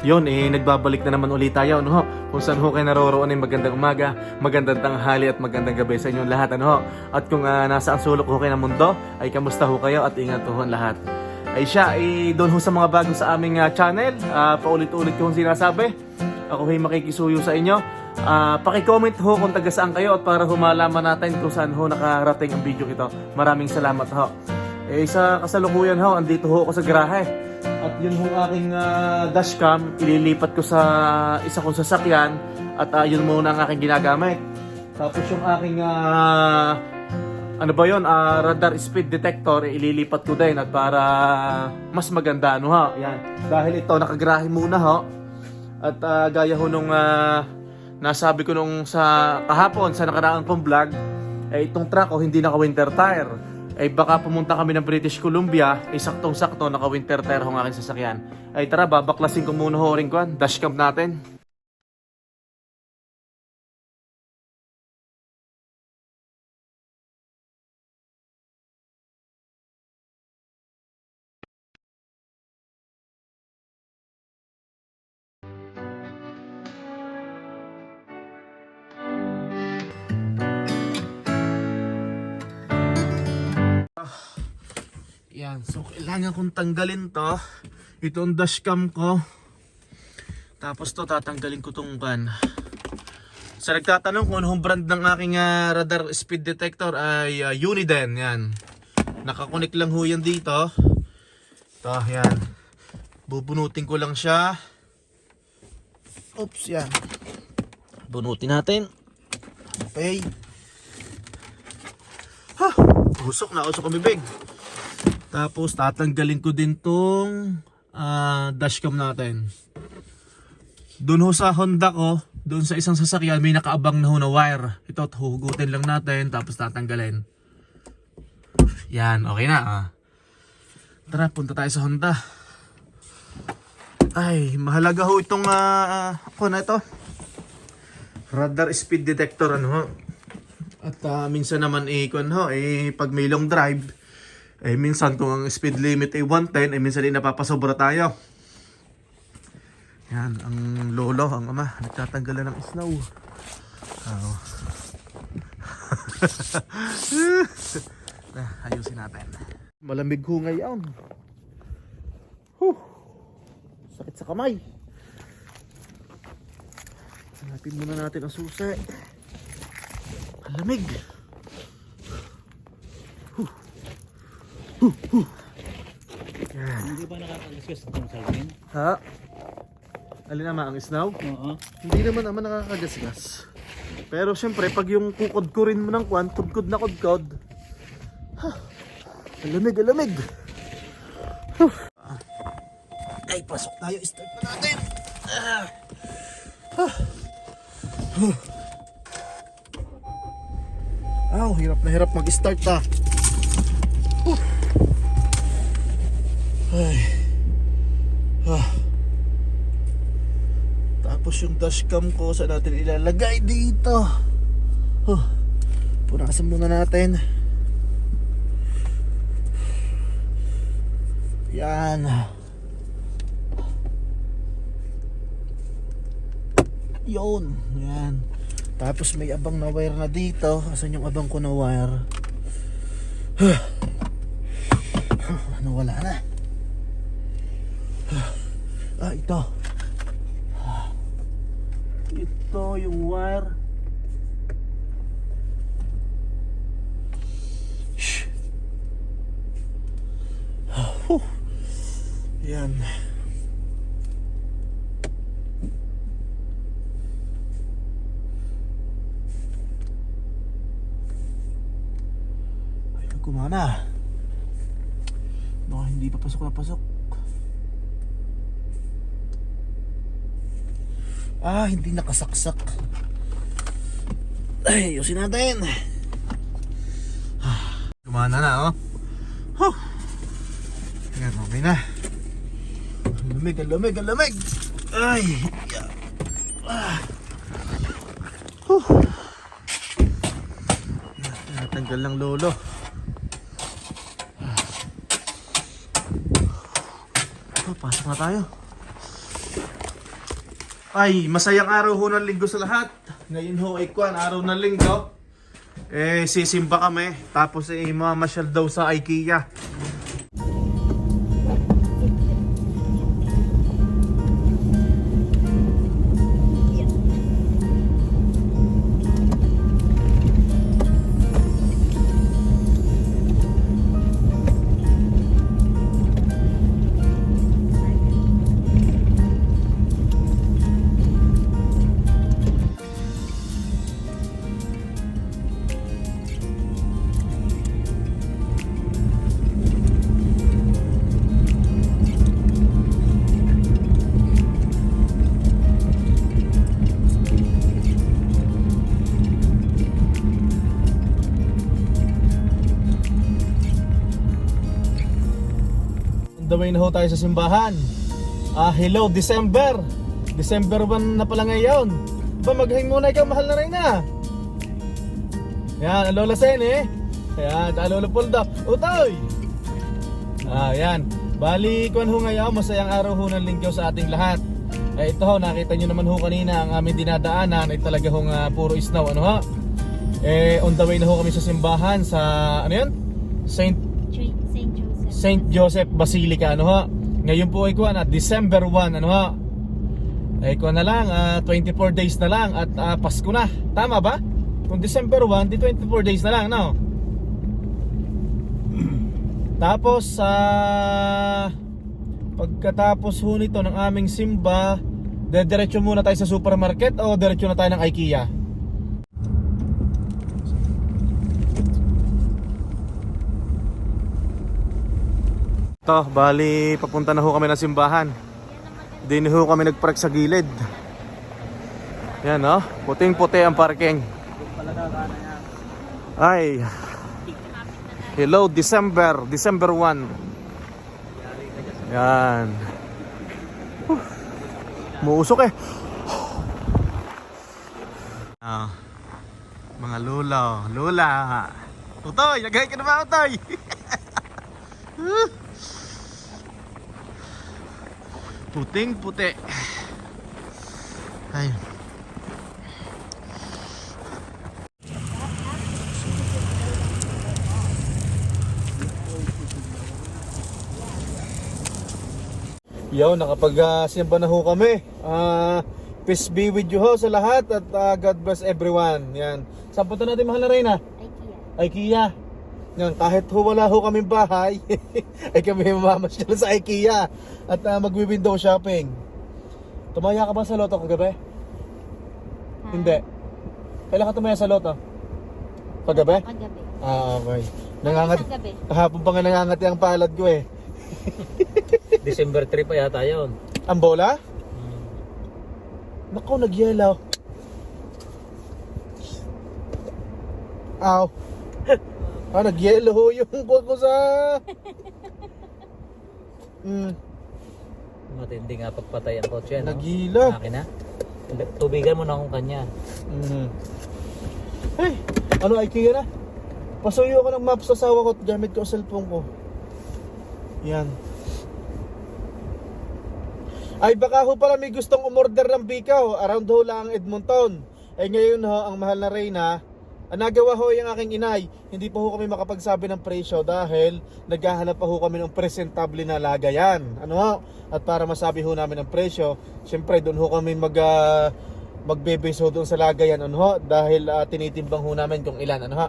Yun, nagbabalik na naman ulit tayo, ano ho? Kung saan ho kayo naroroon ay magandang umaga, magandang tanghali at magandang gabi sa inyong lahat, ano ho? At kung nasa ang sulok ho kayo ng mundo, ay kamusta ho kayo at ingat ho ang lahat. Ay siya, doon ho sa mga bago sa aming channel, paulit-ulit ko hong sinasabi, ako ay makikisuyo sa inyo. Paki-comment ho kung taga saan kayo at para humalaman natin kung saan ho nakarating ang video ito. Maraming salamat ho. Sa kasalukuyan ho, andito ho ako sa garahe. At yun ho aking dashcam, ililipat ko sa isa kong sasakyan at yun muna ang aking ginagamit. Tapos yung aking ano ba yun, radar speed detector, ililipat ko din at para mas maganda, ano ho, yan. Dahil ito nakagarahe muna ho. At gaya ho nung nasabi ko nung sa kahapon sa nakaraang kong vlog, itong truck ko hindi naka-winter tire. Baka pumunta kami ng British Columbia, saktong-sakto naka-winter tire ang aking sasakyan. Tara, babaklasin ko muna ho rin ko, dashcam natin. Yan, so kailangan kong tanggalin to. Ito ang dashcam ko. Tapos to tatanggalin ko tong ban. Sa nagtatanong kung anong brand ng aking radar speed detector ay Uniden. Yan. Nakakonek lang ho yan dito. Ito, yan. Bubunutin ko lang siya. Oops, yan. Bunutin natin. Okay. Ha! Usok na, usok ang bibig. Tapos tatanggalin ko din tong dashcam natin. Doon ho sa Honda ko, doon sa isang sasakyan may nakaabang na ho na wire. Ito huhugutin lang natin tapos tatanggalin. Yan, okay na. Tara, punta tayo sa Honda. Ay, mahalaga ho itong ako na ito. Radar speed detector, ano ho. At minsan naman pag may long drive, minsan kung ang speed limit ay 110, minsan napapasobra tayo. Yan, ang lolo, ang ama, nagtatanggalan ng snow. Ayusin natin. Malamig ho ngayon. Sakit sa kamay. Hanapin muna natin ang susi. Ang lamig. Hindi ba nakakagisgas itong salmin? Ha? Alin naman ang snow? Oo. Hindi naman nakakagasgas. Pero syempre pag yung kukod-kurin mo ng kwan, kudkod na kudkod. Alamig, alamig. Ay, pasok tayo. Start na natin. Hirap na hirap mag-start Ay. Tapos yung dashcam ko saan natin ilalagay dito? Punasan muna natin. Yan. Yun. Yan. Tapos may abang na wire na dito. Asan yung abang ko na wire? Nawala na. Ito. Ito yung wire. Yan. Ayun, kumana. No, hindi pa pasok na pasok. Hindi nakasaksak. Ay, ayusin natin. Kumana na, oh. Yan, okay na. Ang lamig, ang lamig, ang lamig. Ay, natanggal ng lolo. Pasok na tayo. Ay, masayang araw ho ng linggo sa lahat. Ngayon ho ay kwan, araw ng linggo. Sisimba kami. Tapos mamasyal daw sa IKEA. On the way na ho tayo sa simbahan. Hello December. December 1 na pala ngayon. Ba, maghing muna ikaw, mahal na Reyna. Yan, ang Lola Sen Yan, ang Lola Poldo. Utoy! Yan. Bali, kuwan ho ngayon, masayang araw ho ng linggo sa ating lahat. Ito ho, nakita nyo naman ho kanina, ang aming dinadaanan ay talaga hong puro snow. Ano ho? On the way na ho kami sa simbahan sa, ano yan? Saint Joseph Basilica, ano ho? Ngayon po ay kuwan, December 1, ano ho? Kuwan na lang, 24 days na lang at Pasko na. Tama ba? Kung December 1, di 24 days na lang, no? Tapos, pagkatapos ho nito ng aming simba, diretso muna tayo sa supermarket o diretso na tayo ng IKEA? Ito, bali, papunta na ho kami ng simbahan. Din ho kami nagpark sa gilid. Yan, no? Puting-puti ang parking. Ay. Hello, December 1. Yan. Muusok mga lola. Utoy, naghay ka na ba, Utoy? Puting-puti. Ay. Yo, nakapag-simba na ho kami. Peace be with you ho sa lahat at God bless everyone. Yan. Saan punta natin, mahal na Reyna? IKEA. Yan, kahit ho wala ho kaming bahay, ay kami mamamasyal sa IKEA at magwi-window shopping. Tumaya ka ba sa loto kagabi? Hindi. Kailan ka tumaya sa loto? Kagabi? Kagabi. Okay. Kagabi. Kahapon pa nga nangangati ang palad ko December 3 pa yata yun. Ang bola? Naku, nagyelaw. Aw. Nagyelo ho yung buwan ko sa... Matindi nga pagpatay ang kotse, no? Nagila. Makina. Tubigan mo na akong kanya. Hey, ano IKEA na? Pasuyo ko ng map sa asawa ko at gamit ko ang cellphone ko. Yan. Ay, baka ho pala may gustong umorder ng bikaw. Around ho lang Edmonton. Ngayon ho, ang mahal na Reyna, nagawa ho yung aking inay. Hindi pa ho kami makapagsabi ng presyo dahil naghahanap pa ho kami ng presentable na lagayan. Ano ho? At para masabi ho namin ang presyo, syempre doon ho kami magbebase ho doon sa lagayan. Ano ho? Dahil tinitimbang ho namin kung ilan. Ano ho?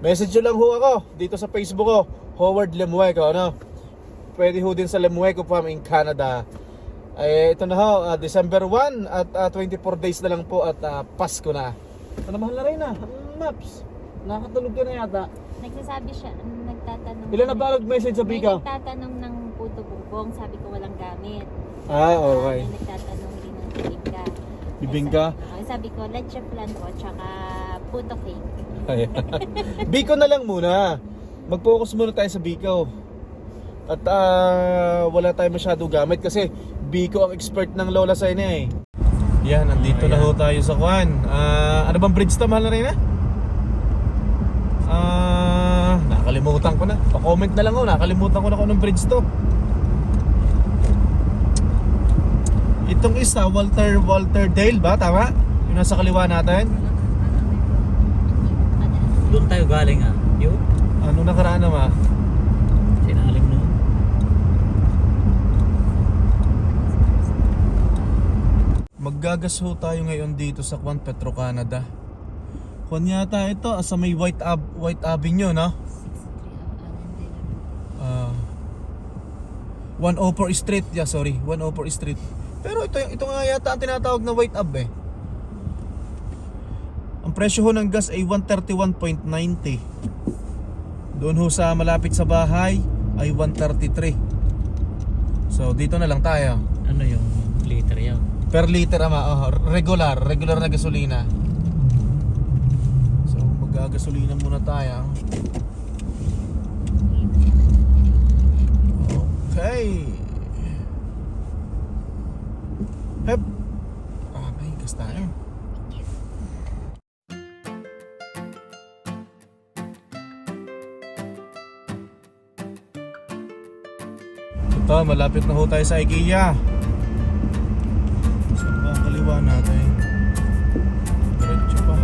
Message nyo lang ho ako dito sa Facebook ko, Howard Lemueco. Ano? Pwede ho din sa Lemueco Farm in Canada. Ito na ho, December 1 at 24 days na lang po at Pasko na. Ano, mahal na Reyna? Maps. Nakakatulog ka na yata. Nagsasabi siya, nagtatanong. Ilan na ba nag-message sa Bika? Nagtatanong ng puto bumbong, sabi ko walang gamit. Okay. May nagtatanong din ng bibingka. Bibingka? Sabi ko, leche flan po, tsaka puto cake. Biko na lang muna. Mag-focus muna tayo sa Biko. At wala tayo masyado gamit kasi Biko ang expert ng Lola Sene Yan, nandito na ho tayo sa Kwan. Ano bang bridge to, mahal na Reyna? Nakalimutan ko na. Pa-comment na lang ako, nakalimutan ko na kung anong bridge to. Itong isa, Walter Dale ba? Tama? Yung nasa kaliwa natin. Doon tayo galing ah. Yun. Ano nakaraan naman? Sinaling noon. Maggagas ho tayo ngayon dito sa Kwan Petro Canada. Kwan yata ito sa may White Avenue, no? 104 Street, yeah, sorry, 104 Street. Pero ito nga yata ang tinatawag na White Ab eh. Ang presyo ho ng gas ay 131.90. Doon ho sa malapit sa bahay ay 133. So dito na lang tayo. Ano yung liter yan? Per liter ama, regular na gasolina. So magagasolina muna tayo. Okay. Hep. May gas tayo. Ito, malapit na ho tayo sa IKEA. Saan ba ang kaliwa natin? Diretso pa.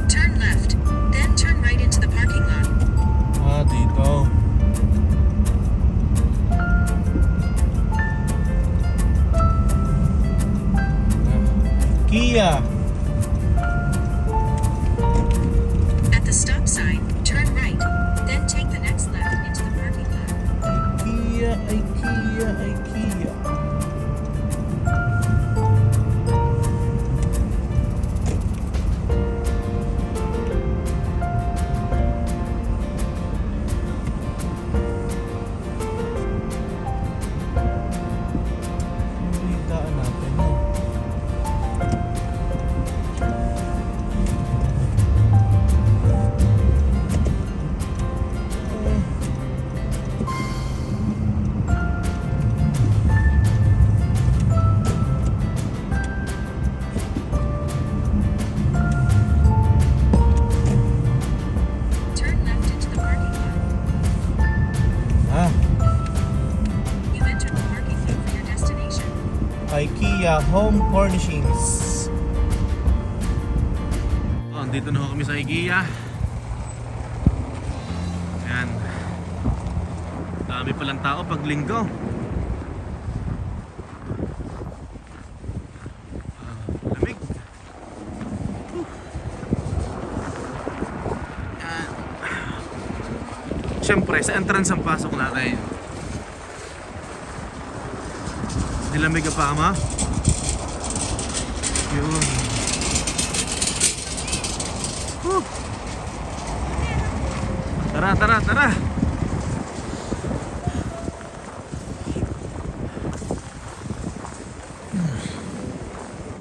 Turn left, then turn right into the parking lot. Dito. IKEA. At the stop sign, turn right, then take the next left into the parking lot. IKEA. Daan natin, no? Turn left into the parking lot. You entered the parking lot for your destination. IKEA Home Furnishings. Andito na ho kami sa IKEA. Ayan. Dami palang tao pag linggo. Lamig. Ayan. Siyempre, sa entrance ang pasok natin. Nilamig pa ama. Yun. Tara.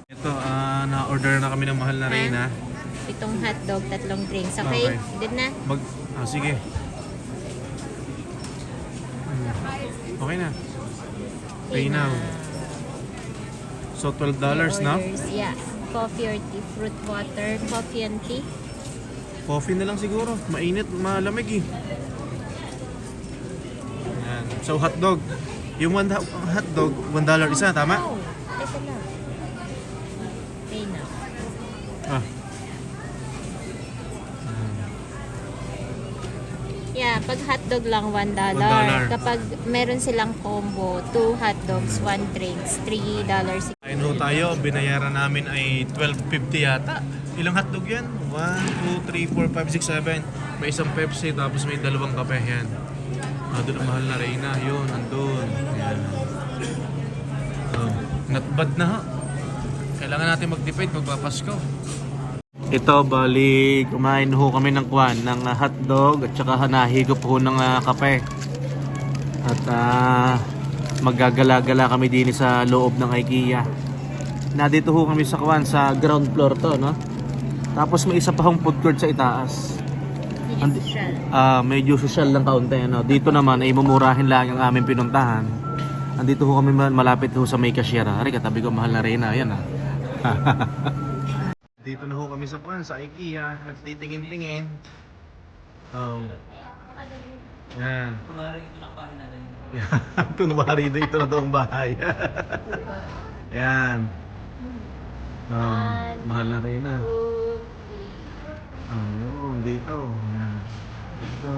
Ito, na-order na kami ng mahal na Reyna. Itong hotdog, 3 drinks. Okay? Okay. Good na? Sige. Okay na. Pay now. So $12 na? Orders, yeah. Coffee or tea, fruit water, coffee and tea. Coffee na lang siguro. Mainit, malamig eh. Ayan. So hotdog. Yung hotdog, $1 isa, tama? Oh, ito lang. Pay now. Yeah, pag hotdog lang $1. $1. Kapag meron silang combo, 2 hotdogs, 1 drinks, $3. Ayun ho tayo, binayaran namin ay $12.50 yata. Ilang hotdog yan? 1, 2, 3, 4, 5, 6, 7. May isang Pepsi, tapos may 2 kape yan. Doon ang mahal na Reyna. Yun, andun. Yan. Not bad na ho. Kailangan natin mag-depend magpapasko. Ito, bali, kumain ho kami ng kwan, ng hotdog at saka nahigop ho ng kape. At maggagala-gala kami din sa loob ng IKEA. Nandito ho kami sa kwan, sa ground floor to, no? Tapos may isa pa hong food court sa itaas. Medyo social lang kaunti, ano? Dito naman ay mumurahin lang ang aming pinuntahan. Andito ho kami malapit ho sa may cashier. Ari, katabi ko mahal na Reyna, ayan Dito na ho kami sa kwan, sa IKEA. Nagtitingin-tingin. Yan. Tunwari dito na daw ang bahay. Yan. Mahal na rin na. Ayun, dito. Yan. Dito.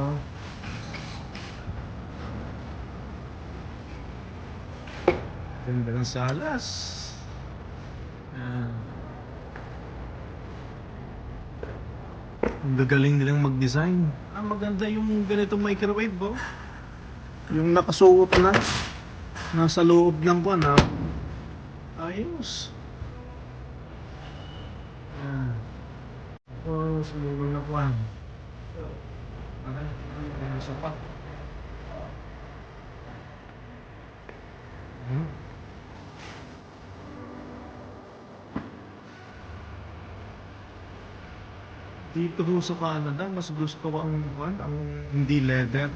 Ganda ng salas. Yan. Ang gagaling nilang mag-design. Maganda yung ganitong microwave, oh. Yung nakasuot na. Nasa loob ng buwan, ha. Ayos. Yan. Oh, sumulong na buwan. Ano sa pa? Dito ho sa Canada, mas gusto ko ang hindi leather.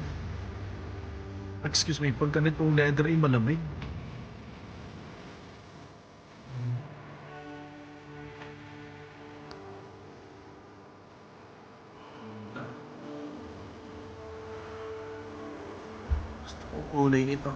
Excuse me, pag ganitong leather ay malamig. Gusto ko kulay nito.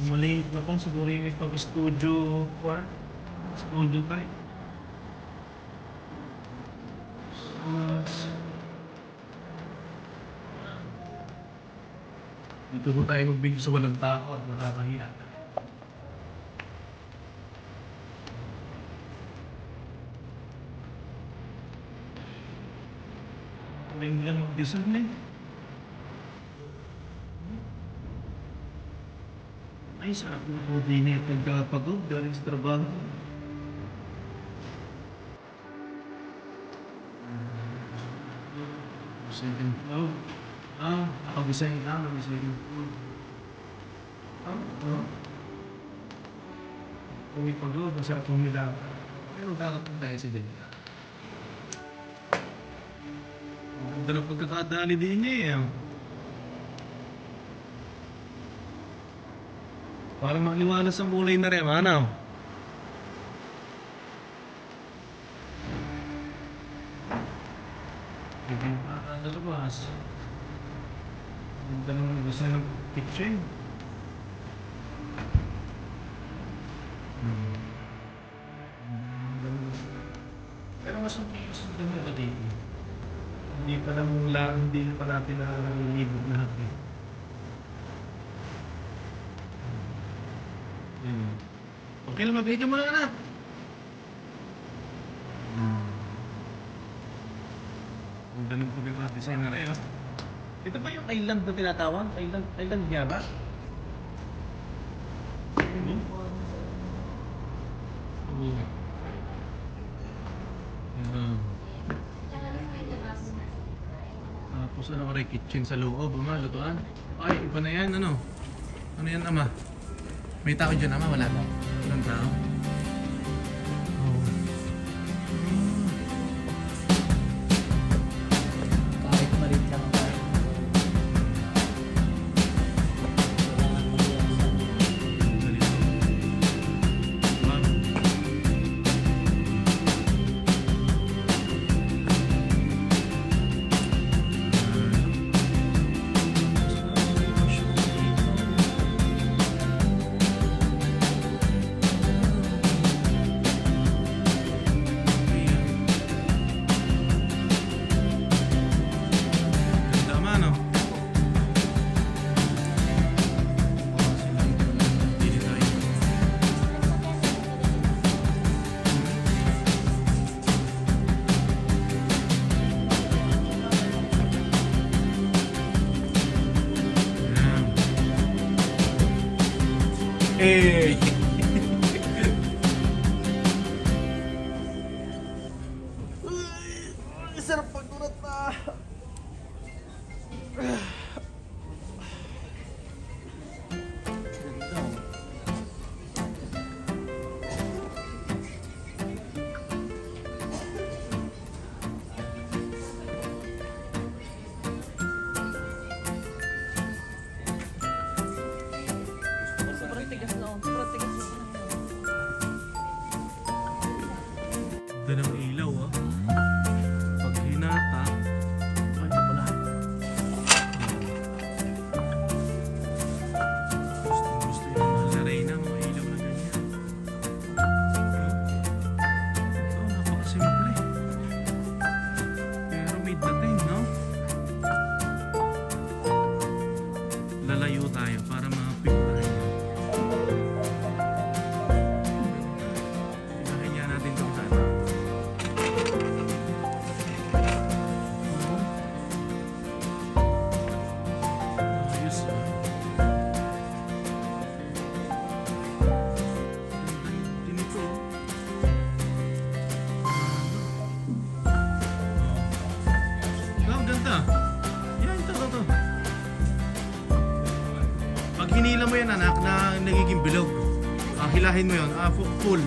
Maliit na pang siguro yung pag-studio studio type. Dito po tayo magbigay sa walang tao at nakakahiya. Galing lang mag-design eh. Ay, sarap na po din eh. Pagkapagod, galing sa trabaho. Second floor. Nakagisay na. Second floor. Kung may pagod, masarap humila. Pero kakapunta tayo si Delia. Ang ganda ng pagkakadali din niya eh. Parang maliwanag sa kulay na rin, ano? Nalabas. Ang tanong gusto ng kitchen. Pero mas ang dami ba dito? Hindi pa natin nalilibog na hapin. Okay lang, mabigyan mo na anak. Ang galing po yung design na rin. Ito ba yung island na tinatawag? Island niya ba? Tapos ano rin, kitchen sa loob, lutuan. Ay, iba na yan, ano? Ano yan, ama? May tao dyan, ama? Wala ba? Walang tao? Kahit maliit lang ang bahay. Eh. Sarap pagdurat na. ito. Yan, ito. Pag hinila mo yan, anak, na nagiging bilog. Hilahin mo yun. Full.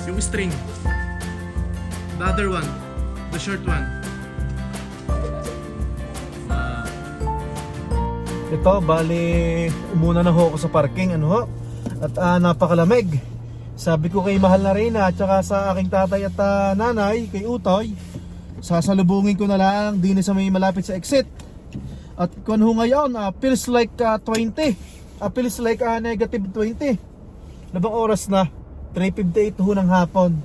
Yung string. The other one. The short one. Ito, bali, umuna na ho ako sa parking, ano ho. At napakalamig. Sabi ko kay mahal na Reyna at saka sa aking tatay at nanay, kay Utoy, sasalubungin ko na lang din sa may malapit sa exit. At kung ho ngayon, feels like 20. Feels like negative 20. Labang oras na, 3:58 ho ng hapon.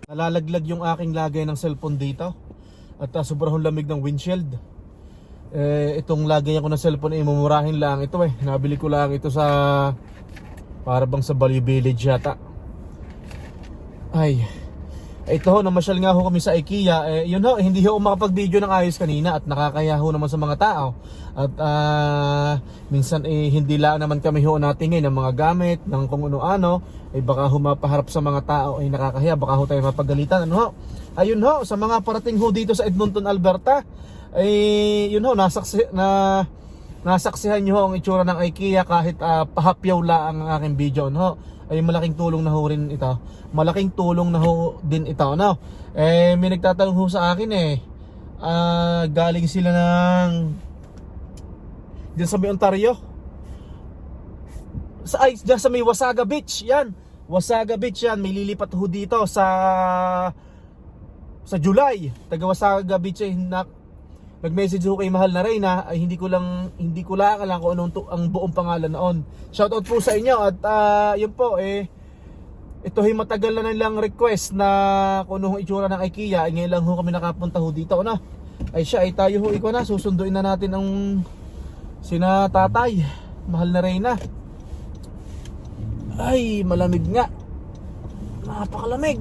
Nalalaglag yung aking lagay ng cellphone dito. At sobrang lamig ng windshield. Itong lagay ko ng cellphone ay mumurahin lang ito eh. Nabili ko lang ito sa para bang sa Value Village yata. Ay, ito ho, namasyal nga ho kami sa IKEA. Yun ho, hindi ho makapag-video ng ayos kanina at nakakaya ho naman sa mga tao. At minsan hindi lang naman kami ho natingin ng mga gamit, ng kung ano-ano. Baka ho mapaharap sa mga tao ay nakakahiya, baka ho tayo mapagalitan. Ano ho? Ayun ho, sa mga parating ho dito sa Edmonton, Alberta, yun ho, nasaksihan nyo ho ang itsura ng IKEA kahit pahapyaw lang ang aking video, no? Ay malaking tulong na ho rin ito. Malaking tulong na ho din ito, no? May nagtatanong ho sa akin galing sila ng diyan sa may Ontario. Diyan sa may Wasaga Beach, yan. Wasaga Beach yan, may lilipat ho dito sa July. Taga Wasaga Beach nag-message ho kay mahal na Reyna, ay hindi ko lang alam kung anong ang buong pangalan noon. Shoutout po sa inyo at yun po ito ay matagal na nilang request na kung anong itsura ng IKEA. Ngayon lang ho kami nakapunta ho dito, ano? Ay siya, tayo ho ikaw na, susunduin na natin ang sina tatay, mahal na Reyna. Ay, malamig nga. Napakalamig.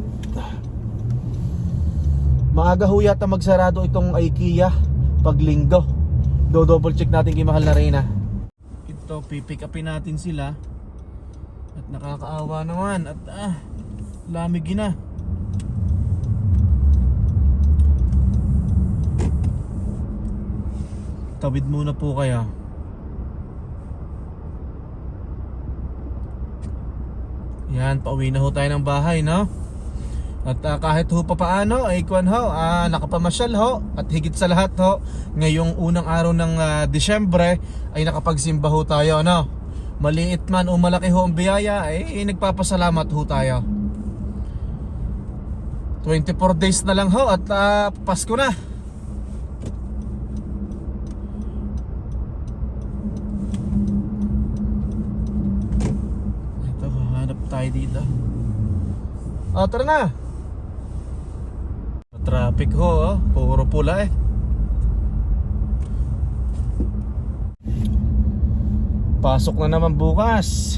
Maaga ho yata magsarado itong IKEA pag linggo. Do-double check natin kay mahal na Reyna. Ito, pipick upin natin sila. At nakakaawa naman. At lamig na. Tawid muna po kayo. Yan, pauwi na ho tayo ng bahay, no? At kahit ho papaano ay nakapamasyal ho. At higit sa lahat ho, ngayong unang araw ng Disyembre ay nakapagsimba ho tayo, no? Maliit man o malaki ho ang biyaya ay nagpapasalamat ho tayo. 24 days na lang ho at Pasko na. Ito, hanap tayo dito. Tara na. Traffic ho, puro pula Pasok na naman bukas.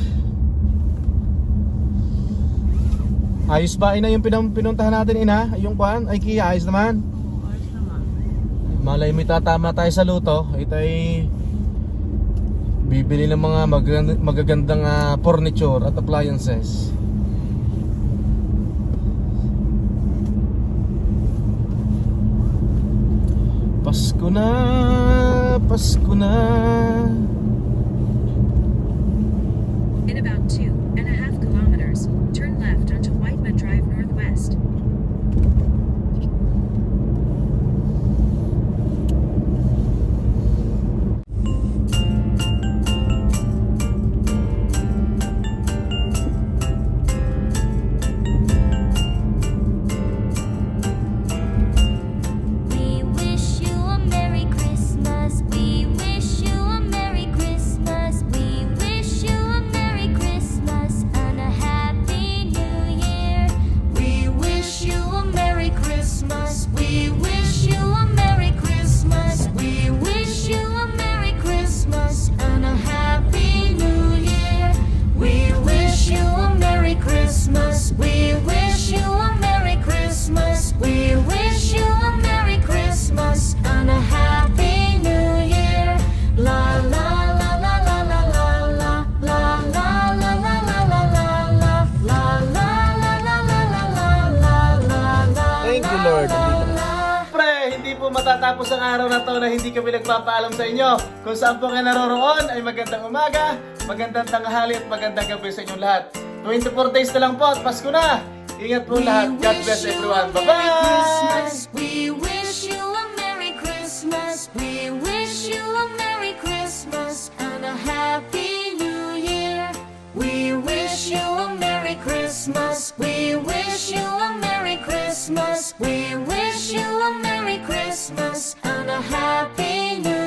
Ayos ba ina yung pinuntahan natin ina? Yung IKEA, ayos naman? Ayos naman. Malay may tatama tayo sa luto. Ito ay bibili ng mga magagandang furniture at appliances. Pasko na, Pasko na. In about 2.5 kilometers, turn left onto Whiteman Drive Northwest. We wish you a Merry Christmas. We wish you a Merry Christmas. We wish you a Merry Christmas. matatapos ang araw na to na hindi kami nagpapaalam sa inyo. Kung saan po kayo naroroon ay magandang umaga, magandang tanghali at magandang gabi sa inyong lahat. 24 days na lang po at Pasko na. Ingat po lahat. God bless everyone. Bye-bye! We wish you a Merry Christmas. We wish you a Merry Christmas and a Happy New Year. We wish you a Merry Christmas. We wish you a Merry Christmas. We wish you a Merry Christmas and a Happy New Year.